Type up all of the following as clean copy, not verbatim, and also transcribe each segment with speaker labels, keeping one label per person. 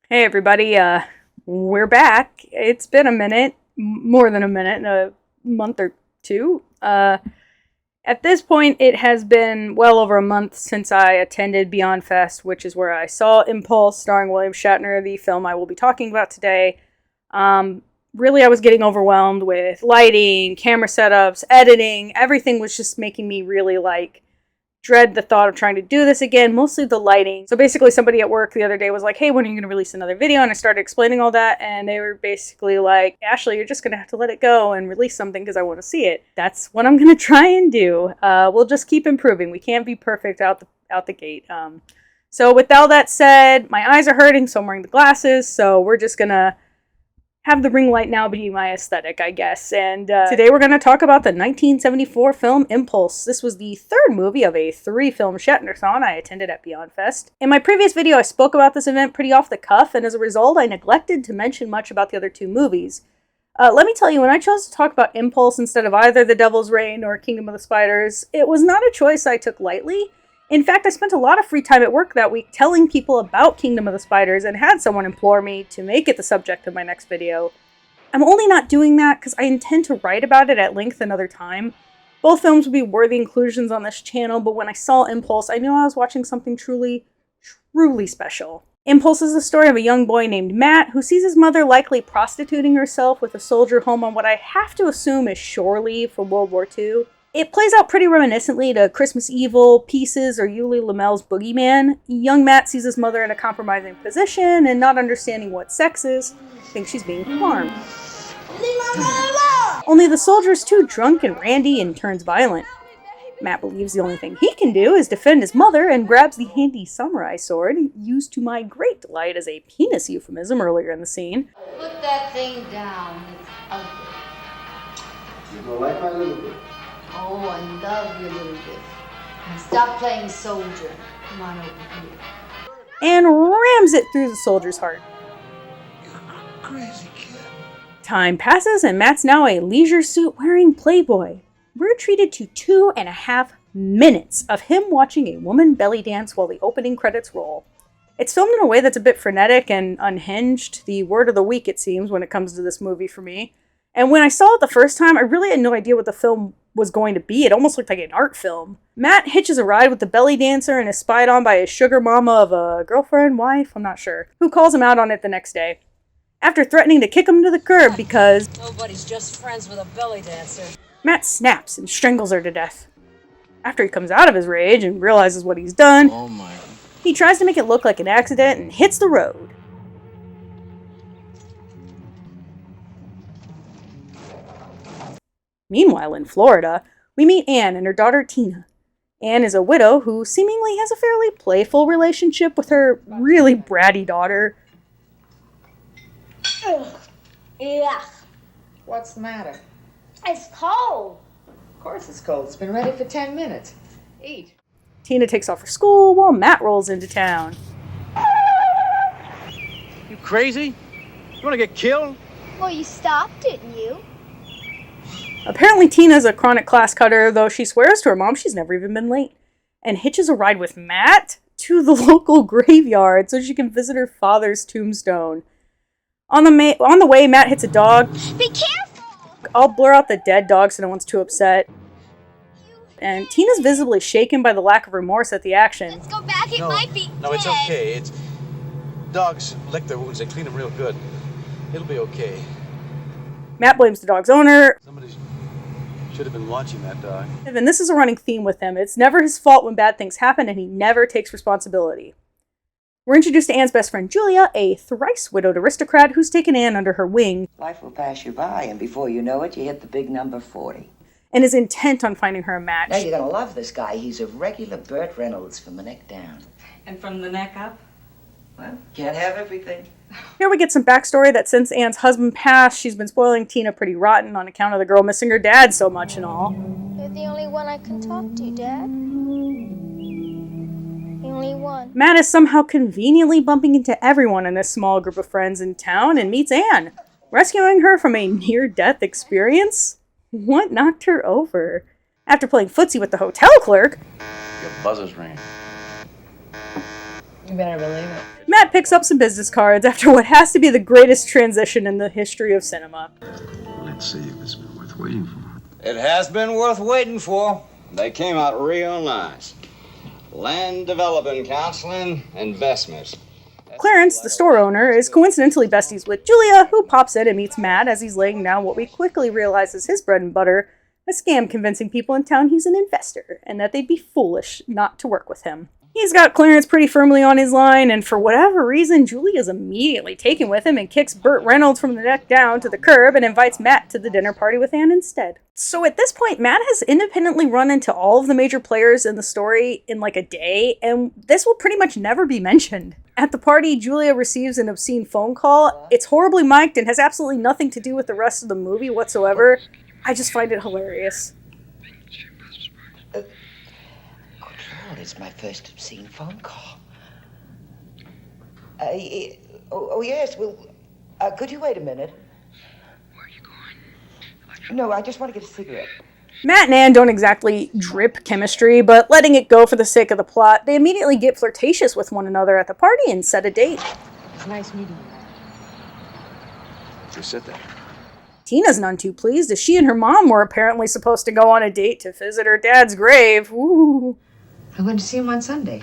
Speaker 1: Hey everybody, we're back. It's been a minute, more than a minute, a month or two. At this point, it has been well over a month since I attended Beyond Fest, which is where I saw Impulse, starring William Shatner, the film I will be talking about today. Really, I was getting overwhelmed with lighting, camera setups, editing. Everything was just making me really, dread the thought of trying to do this again, mostly the lighting. So basically somebody at work the other day was like, hey, when are you going to release another video? And I started explaining all that, and they were basically like, Ashley, you're just going to have to let it go and release something because I want to see it. That's what I'm going to try and do. We'll just keep improving. We can't be perfect out the gate. So with all that said, my eyes are hurting, so I'm wearing the glasses, so we're just going to have the ring light now be my aesthetic, I guess. And today we're going to talk about the 1974 film Impulse. This was the third movie of a 3-film Shatner-thon I attended at Beyond Fest. In my previous video, I spoke about this event pretty off the cuff, and as a result, I neglected to mention much about the other two movies. Let me tell you, when I chose to talk about Impulse instead of either The Devil's Reign or Kingdom of the Spiders, it was not a choice I took lightly. In fact, I spent a lot of free time at work that week telling people about Kingdom of the Spiders and had someone implore me to make it the subject of my next video. I'm only not doing that because I intend to write about it at length another time. Both films would be worthy inclusions on this channel, but when I saw Impulse, I knew I was watching something truly, truly special. Impulse is the story of a young boy named Matt who sees his mother likely prostituting herself with a soldier home on what I have to assume is shore leave from World War II. It plays out pretty reminiscently to Christmas Evil, Pieces, or Yuli Lammel's Boogeyman. Young Matt sees his mother in a compromising position and, not understanding what sex is, thinks she's being harmed. Only the soldier is too drunk and randy and turns violent. Matt believes the only thing he can do is defend his mother and grabs the handy samurai sword, used to my great delight as a penis euphemism earlier in the scene.
Speaker 2: Put that thing down. It's ugly.
Speaker 3: You don't like my little bit?
Speaker 2: Oh, I love your little bit. And stop playing soldier. Come on over here.
Speaker 1: And rams it through the soldier's heart.
Speaker 3: You're a crazy kid.
Speaker 1: Time passes and Matt's now a leisure suit wearing playboy. We're treated to 2.5 minutes of him watching a woman belly dance while the opening credits roll. It's filmed in a way that's a bit frenetic and unhinged, the word of the week it seems when it comes to this movie for me. And when I saw it the first time, I really had no idea what the film was going to be. It almost looked like an art film. Matt hitches a ride with the belly dancer and is spied on by his sugar mama of a girlfriend, wife, I'm not sure, who calls him out on it the next day. After threatening to kick him to the curb because
Speaker 4: nobody's just friends with a belly dancer,
Speaker 1: Matt snaps and strangles her to death. After he comes out of his rage and realizes what he's done, he tries to make it look like an accident and hits the road. Meanwhile, in Florida, we meet Anne and her daughter Tina. Anne is a widow who seemingly has a fairly playful relationship with her really bratty daughter.
Speaker 5: Ugh. Yeah,
Speaker 6: What's the matter?
Speaker 5: it's cold.
Speaker 6: Of course it's cold. It's been ready for 10 minutes. Eat.
Speaker 1: Tina takes off for school while Matt rolls into town.
Speaker 7: You crazy? You want to get killed?
Speaker 5: Well, you stopped, didn't you?
Speaker 1: Apparently Tina's a chronic class cutter, though she swears to her mom she's never even been late, and hitches a ride with Matt to the local graveyard so she can visit her father's tombstone. On the way, Matt hits a dog.
Speaker 5: Be careful!
Speaker 1: I'll blur out the dead dog so no one's too upset. And Tina's visibly shaken by the lack of remorse at the action.
Speaker 5: Let's go back. It might be
Speaker 7: No,
Speaker 5: dead.
Speaker 7: it's okay. It's dogs lick their wounds. They clean them real good. It'll be okay.
Speaker 1: Matt blames the dog's owner,
Speaker 7: Somebody should have been watching that dog.
Speaker 1: and this is a running theme with him. It's never his fault when bad things happen, and he never takes responsibility. We're introduced to Anne's best friend Julia, a thrice-widowed aristocrat who's taken Anne under her wing
Speaker 8: Life will pass you by, and before you know it, you hit the big number 40.
Speaker 1: and is intent on finding her a match.
Speaker 8: Now, you're gonna love this guy. He's a regular Burt Reynolds from the neck down.
Speaker 4: and from the neck up.
Speaker 8: Well, can't have everything.
Speaker 1: Here we get some backstory that since Anne's husband passed, she's been spoiling Tina pretty rotten on account of the girl missing her dad so much and all.
Speaker 5: You're the only one I can talk to, Dad. The only one.
Speaker 1: Matt is somehow conveniently bumping into everyone in this small group of friends in town and meets Anne, rescuing her from a near-death experience. What knocked her over? After playing footsie with the hotel clerk,
Speaker 7: Your buzzer's ringing.
Speaker 6: You better believe it.
Speaker 1: Matt picks up some business cards after what has to be the greatest transition in the history of cinema.
Speaker 3: Let's see if it's been worth waiting for.
Speaker 9: It has been worth waiting for. They came out real nice. Land Development Counseling Investments.
Speaker 1: Clarence, the store owner, is coincidentally besties with Julia, who pops in and meets Matt as he's laying down what we quickly realize is his bread and butter, a scam convincing people in town he's an investor, and that they'd be foolish not to work with him. He's got Clarence pretty firmly on his line, and for whatever reason, Julia's immediately taken with him and kicks Burt Reynolds from the neck down to the curb and invites Matt to the dinner party with Anne instead. So at this point, Matt has independently run into all of the major players in the story in like a day, and this will pretty much never be mentioned. At the party, Julia receives an obscene phone call. It's horribly mic'd and has absolutely nothing to do with the rest of the movie whatsoever. I just find it hilarious.
Speaker 8: Good Lord, it's my first obscene phone call. Yes, well, could you wait a minute?
Speaker 3: Where are you going?
Speaker 8: No, I just want to get a cigarette.
Speaker 1: Matt and Anne don't exactly drip chemistry, but letting it go for the sake of the plot, they immediately get flirtatious with one another at the party and set a date.
Speaker 6: It's nice meeting you.
Speaker 7: Just sit there.
Speaker 1: Tina's none too pleased, as she and her mom were apparently supposed to go on a date to visit her dad's grave. Ooh.
Speaker 6: I went to see him on Sunday.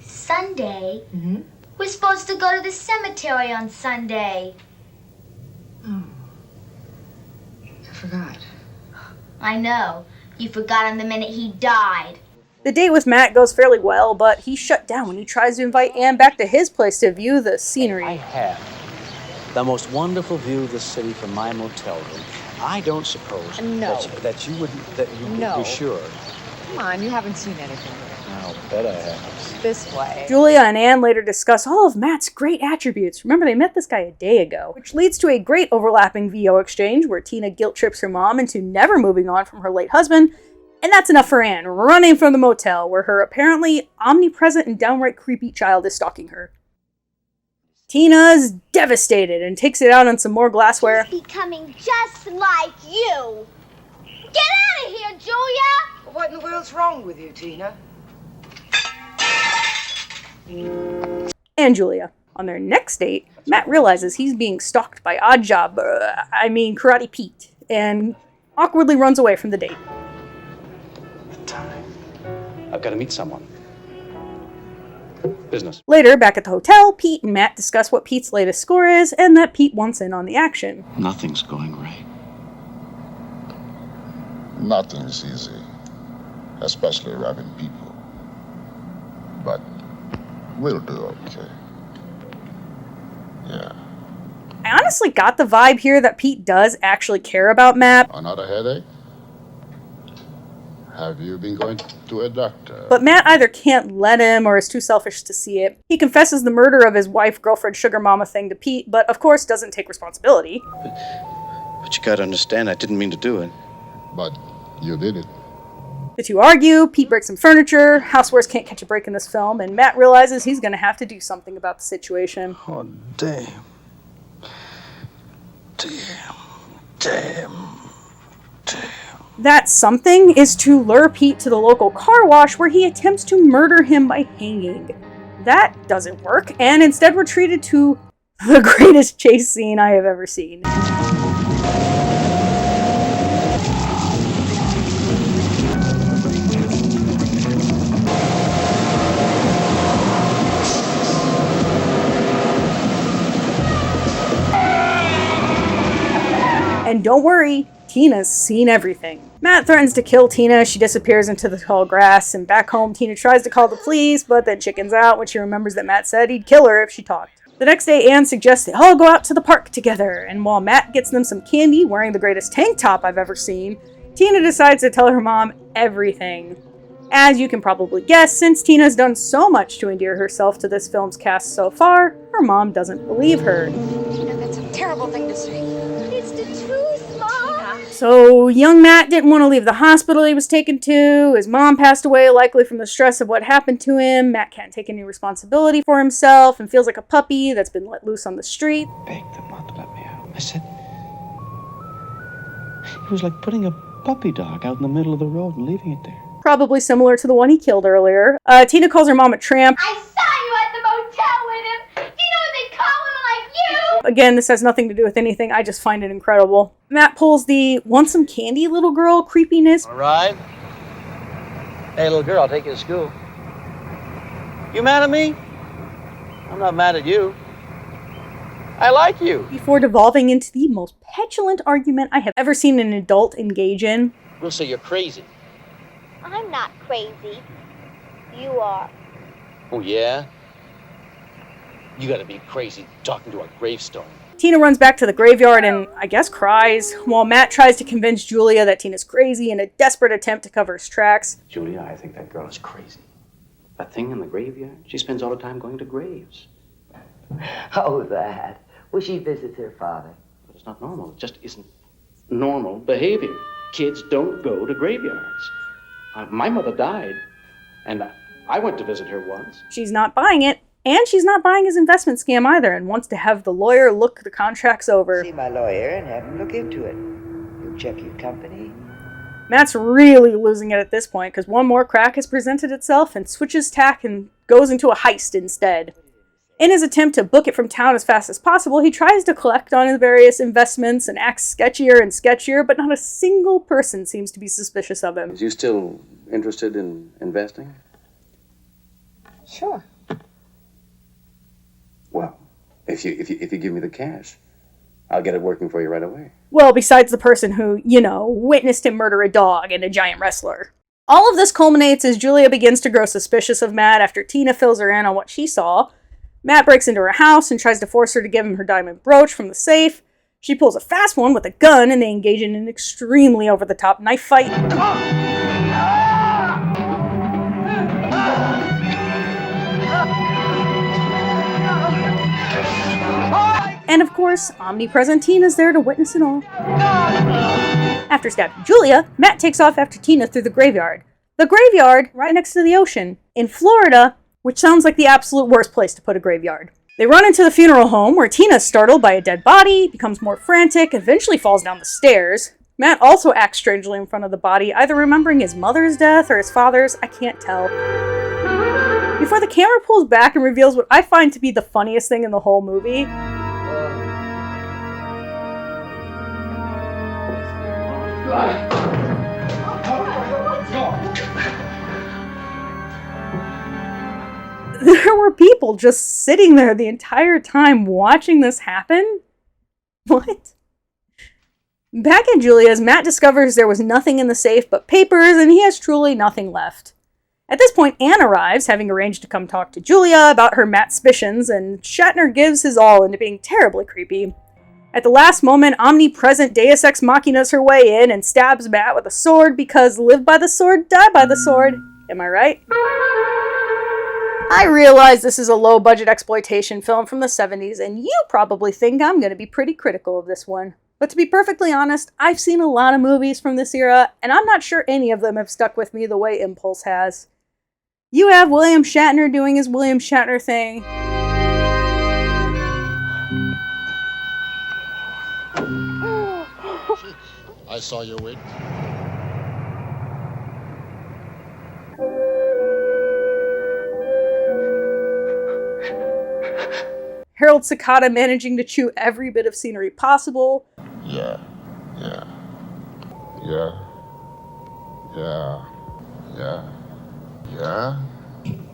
Speaker 5: Sunday?
Speaker 6: Mm-hmm.
Speaker 5: We're supposed to go to the cemetery on Sunday.
Speaker 6: Oh. I forgot.
Speaker 5: I know. You forgot him the minute he died.
Speaker 1: The date with Matt goes fairly well, but he's shut down when he tries to invite Anne back to his place to view the scenery.
Speaker 7: I have the most wonderful view of the city from my motel room. I don't suppose
Speaker 6: No.
Speaker 7: that you would
Speaker 6: No.
Speaker 7: be sure.
Speaker 6: Come on, you haven't seen anything.
Speaker 7: I'll bet I have.
Speaker 6: This way.
Speaker 1: Julia and Anne later discuss all of Matt's great attributes. Remember, they met this guy a day ago, which leads to a great overlapping VO exchange where Tina guilt trips her mom into never moving on from her late husband, and that's enough for Anne, running from the motel where her apparently omnipresent and downright creepy child is stalking her. Tina's devastated and takes it out on some more glassware.
Speaker 5: He's becoming just like you. Get out of here, Julia!
Speaker 8: What in the world's wrong with you, Tina?
Speaker 1: And Julia. On their next date, Matt realizes he's being stalked by Karate Pete, and awkwardly runs away from the date.
Speaker 7: Time. I've got to meet someone. Business.
Speaker 1: Later, back at the hotel, Pete and Matt discuss what Pete's latest score is, and that Pete wants in on the action.
Speaker 3: Nothing's going right.
Speaker 10: Nothing's easy, especially robbing people. But we'll do okay. Yeah.
Speaker 1: I honestly got the vibe here that Pete does actually care about Matt,
Speaker 10: Another headache? Have you been going to a doctor?
Speaker 1: but Matt either can't let him or is too selfish to see it. He confesses the murder of his wife, girlfriend, sugar mama thing to Pete, but of course doesn't take responsibility.
Speaker 7: But you got to understand, I didn't mean to do it.
Speaker 10: But you did it.
Speaker 1: The two argue, Pete breaks some furniture, housewares can't catch a break in this film, and Matt realizes he's going to have to do something about the situation.
Speaker 7: Oh, damn. Damn.
Speaker 1: That something is to lure Pete to the local car wash where he attempts to murder him by hanging. That doesn't work, and instead we're treated to the greatest chase scene I have ever seen. And don't worry, Tina's seen everything. Matt threatens to kill Tina, she disappears into the tall grass, and back home Tina tries to call the police, but then chickens out when she remembers that Matt said he'd kill her if she talked. The next day, Anne suggests they all go out to the park together, and while Matt gets them some candy wearing the greatest tank top I've ever seen, Tina decides to tell her mom everything. As you can probably guess, since Tina's done so much to endear herself to this film's cast so far, her mom doesn't believe her.
Speaker 6: Tina, that's a terrible thing to say.
Speaker 5: It's the truth, Mom.
Speaker 1: So, young Matt didn't want to leave the hospital he was taken to. His mom passed away, likely from the stress of what happened to him. Matt can't take any responsibility for himself and feels like a puppy that's been let loose on the street.
Speaker 7: Begged them not to let me out. I said, it was like putting a puppy dog out in the middle of the road and leaving it there.
Speaker 1: Probably similar to the one he killed earlier. Tina calls her mom a tramp.
Speaker 5: I saw you at the
Speaker 1: Again, this has nothing to do with anything. I just find it incredible. Matt pulls the want some candy little girl creepiness.
Speaker 7: All right. Hey, little girl, I'll take you to school. You mad at me? I'm not mad at you. I like you.
Speaker 1: Before devolving into the most petulant argument I have ever seen an adult engage in.
Speaker 7: We'll say you're crazy.
Speaker 5: I'm not crazy. You are.
Speaker 7: Oh, yeah? You gotta be crazy talking to a gravestone.
Speaker 1: Tina runs back to the graveyard and, I guess, cries, while Matt tries to convince Julia that Tina's crazy in a desperate attempt to cover his tracks.
Speaker 7: Julia, I think that girl is crazy. That thing in the graveyard, she spends all the time going to graves.
Speaker 8: Oh, that. Well, she visits her father.
Speaker 7: But it's not normal. It just isn't normal behavior. Kids don't go to graveyards. My mother died, and I went to visit her once.
Speaker 1: She's not buying it, and she's not buying his investment scam either, and wants to have the lawyer look the contracts over.
Speaker 8: See my lawyer and have him look into it. He'll check your company.
Speaker 1: Matt's really losing it at this point, because one more crack has presented itself and switches tack and goes into a heist instead. In his attempt to book it from town as fast as possible, he tries to collect on his various investments and acts sketchier and sketchier, but not a single person seems to be suspicious of him.
Speaker 7: Is you still interested in investing?
Speaker 8: Sure.
Speaker 7: Well, if you give me the cash, I'll get it working for you right away.
Speaker 1: Well, besides the person who, witnessed him murder a dog and a giant wrestler. All of this culminates as Julia begins to grow suspicious of Matt after Tina fills her in on what she saw. Matt breaks into her house and tries to force her to give him her diamond brooch from the safe. She pulls a fast one with a gun and they engage in an extremely over-the-top knife fight. And of course, omnipresent Tina's there to witness it all. After stabbing Julia, Matt takes off after Tina through the graveyard. The graveyard right next to the ocean in Florida, which sounds like the absolute worst place to put a graveyard. They run into the funeral home where Tina is startled by a dead body, becomes more frantic, and eventually falls down the stairs. Matt also acts strangely in front of the body, either remembering his mother's death or his father's, I can't tell. Before the camera pulls back and reveals what I find to be the funniest thing in the whole movie. There were people just sitting there the entire time watching this happen? What? Back at Julia's, Matt discovers there was nothing in the safe but papers, and he has truly nothing left. At this point, Anne arrives, having arranged to come talk to Julia about her Matt suspicions, and Shatner gives his all into being terribly creepy. At the last moment, omnipresent Deus Ex Machina's her way in and stabs Matt with a sword because live by the sword, die by the sword. Am I right? I realize this is a low-budget exploitation film from the 70s, and you probably think I'm going to be pretty critical of this one. But to be perfectly honest, I've seen a lot of movies from this era, and I'm not sure any of them have stuck with me the way Impulse has. You have William Shatner doing his William Shatner thing.
Speaker 10: I saw your wait.
Speaker 1: Harold Cicada managing to chew every bit of scenery possible.
Speaker 10: Yeah.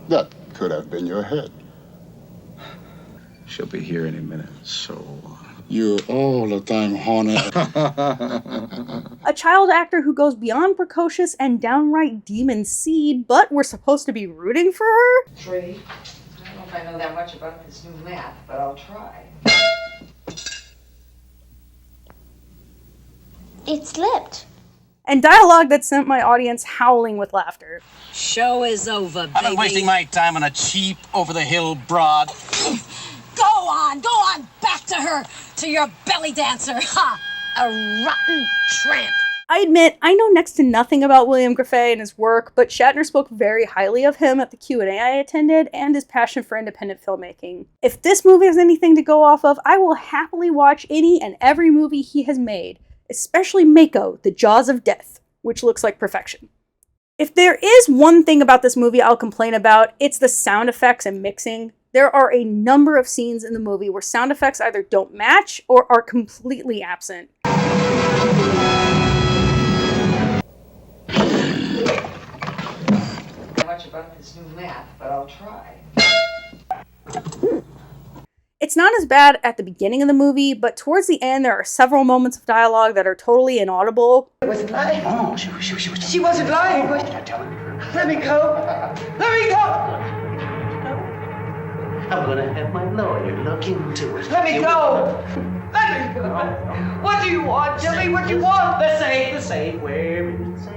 Speaker 10: That could have been your head.
Speaker 3: She'll be here any minute, so...
Speaker 10: You're all the time horny.
Speaker 1: A child actor who goes beyond precocious and downright demon seed, but we're supposed to be rooting for her?
Speaker 6: Tree. I don't know if I know that much about this new map, but I'll try.
Speaker 5: It slipped.
Speaker 1: And dialogue that sent my audience howling with laughter.
Speaker 4: Show is over, baby.
Speaker 7: I've been wasting my time on a cheap, over-the-hill broad.
Speaker 4: Go on, back to her, to your belly dancer. Ha! A rotten tramp.
Speaker 1: I admit, I know next to nothing about William Greffet and his work, but Shatner spoke very highly of him at the Q&A I attended and his passion for independent filmmaking. If this movie has anything to go off of, I will happily watch any and every movie he has made, especially Mako, The Jaws of Death, which looks like perfection. If there is one thing about this movie I'll complain about, it's the sound effects and mixing. There are a number of scenes in the movie where sound effects either don't match or are completely absent.
Speaker 6: Much about this new map, but I'll try.
Speaker 1: It's not as bad at the beginning of the movie, but towards the end there are several moments of dialogue that are totally inaudible.
Speaker 8: I wasn't lying.
Speaker 7: Oh,
Speaker 8: She wasn't lying. Let me go. Let me go.
Speaker 7: I'm gonna have my lawyer look into it.
Speaker 8: Let me go. Let me go. What do you want? Tell me what you want.
Speaker 7: The safe, where is the safe?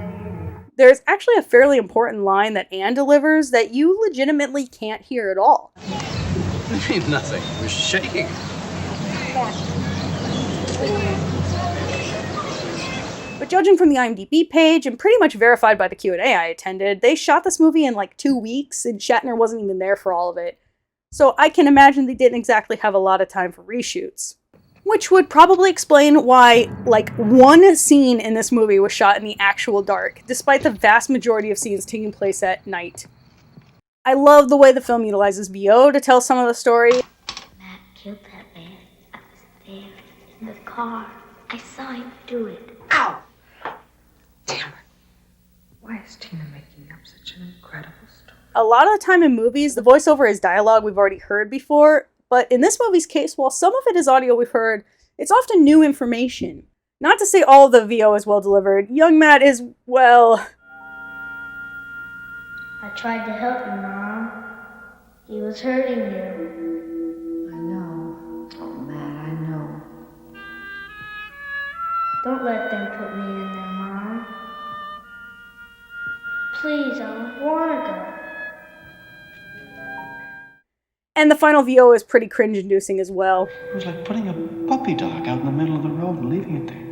Speaker 1: There's actually a fairly important line that Anne delivers that you legitimately can't hear at all.
Speaker 9: I mean, nothing. It was shaking.
Speaker 1: But judging from the IMDb page, and pretty much verified by the Q&A I attended, they shot this movie in like 2 weeks, and Shatner wasn't even there for all of it. So I can imagine they didn't exactly have a lot of time for reshoots. Which would probably explain why, like, one scene in this movie was shot in the actual dark, despite the vast majority of scenes taking place at night. I love the way the film utilizes VO to tell some of the story.
Speaker 5: Matt killed that man. I was there in the car. I saw him do it.
Speaker 6: Ow! Damn it. Why is Tina making up such an incredible story?
Speaker 1: A lot of the time in movies, the voiceover is dialogue we've already heard before, but in this movie's case, while some of it is audio we've heard, it's often new information. Not to say all of the VO is well delivered, young Matt is, well...
Speaker 5: I tried to help you, Mom. He was hurting you.
Speaker 2: I know. Oh, Matt, I know.
Speaker 5: Don't let them put me in there, Mom. Please, I don't want to go.
Speaker 1: And the final VO is pretty cringe-inducing as well.
Speaker 7: It was like putting a puppy dog out in the middle of the road and leaving it there.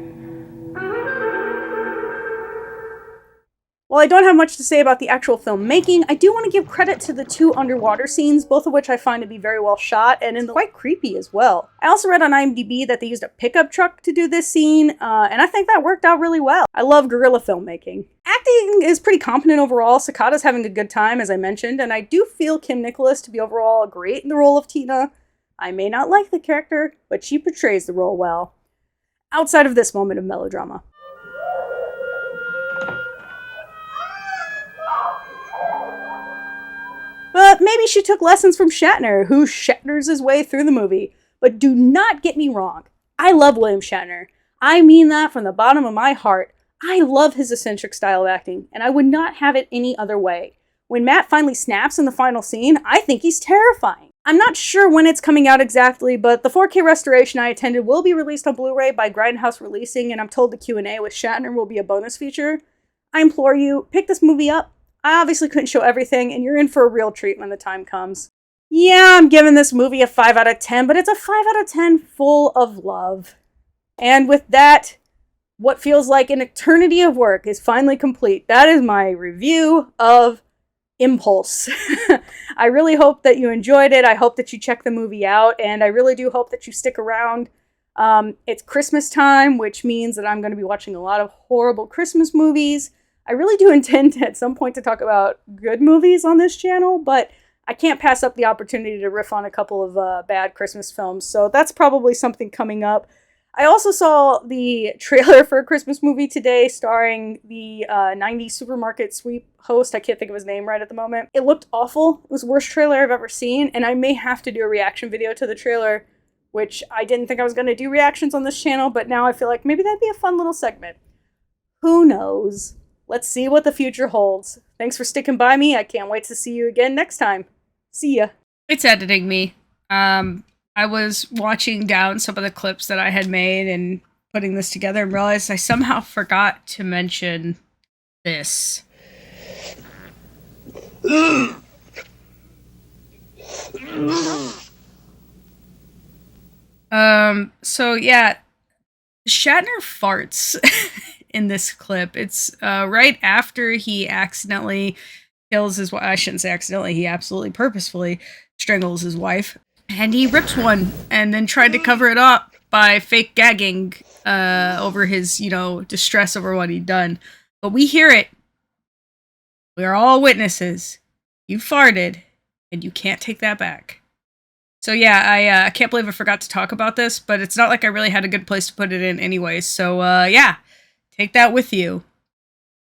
Speaker 1: While I don't have much to say about the actual filmmaking, I do want to give credit to the 2 underwater scenes, both of which I find to be very well shot and quite creepy as well. I also read on IMDb that they used a pickup truck to do this scene, and I think that worked out really well. I love guerrilla filmmaking. Acting is pretty competent overall. Sakata's having a good time, as I mentioned, and I do feel Kim Nicholas to be overall great in the role of Tina. I may not like the character, but she portrays the role well. Outside of this moment of melodrama. But maybe she took lessons from Shatner, who Shatners his way through the movie. But do not get me wrong. I love William Shatner. I mean that from the bottom of my heart. I love his eccentric style of acting, and I would not have it any other way. When Matt finally snaps in the final scene, I think he's terrifying. I'm not sure when it's coming out exactly, but the 4K restoration I attended will be released on Blu-ray by Grindhouse Releasing, and I'm told the Q&A with Shatner will be a bonus feature. I implore you, pick this movie up. I obviously couldn't show everything, and you're in for a real treat when the time comes. Yeah, I'm giving this movie a 5 out of 10, but it's a 5 out of 10 full of love. And with that, what feels like an eternity of work is finally complete. That is my review of Impulse. I really hope that you enjoyed it. I hope that you check the movie out, and I really do hope that you stick around. It's Christmas time, which means that I'm going to be watching a lot of horrible Christmas movies. I really do intend at some point to talk about good movies on this channel, but I can't pass up the opportunity to riff on a couple of bad Christmas films, so that's probably something coming up. I also saw the trailer for a Christmas movie today starring the 90s supermarket sweep host. I can't think of his name right at the moment. It looked awful. It was the worst trailer I've ever seen, and I may have to do a reaction video to the trailer, which I didn't think I was going to do reactions on this channel, but now I feel like maybe that'd be a fun little segment. Who knows? Let's see what the future holds. Thanks for sticking by me. I can't wait to see you again next time. See ya. It's editing me. I was watching down some of the clips that I had made and putting this together and realized I somehow forgot to mention this. So yeah, Shatner farts in this clip. It's right after he accidentally kills his wife. I shouldn't say accidentally, he absolutely purposefully strangles his wife. And he rips one and then tried to cover it up by fake gagging over his, distress over what he'd done. But we hear it. We are all witnesses. You farted, and you can't take that back. So yeah, I can't believe I forgot to talk about this, but it's not like I really had a good place to put it in anyways. So yeah, take that with you.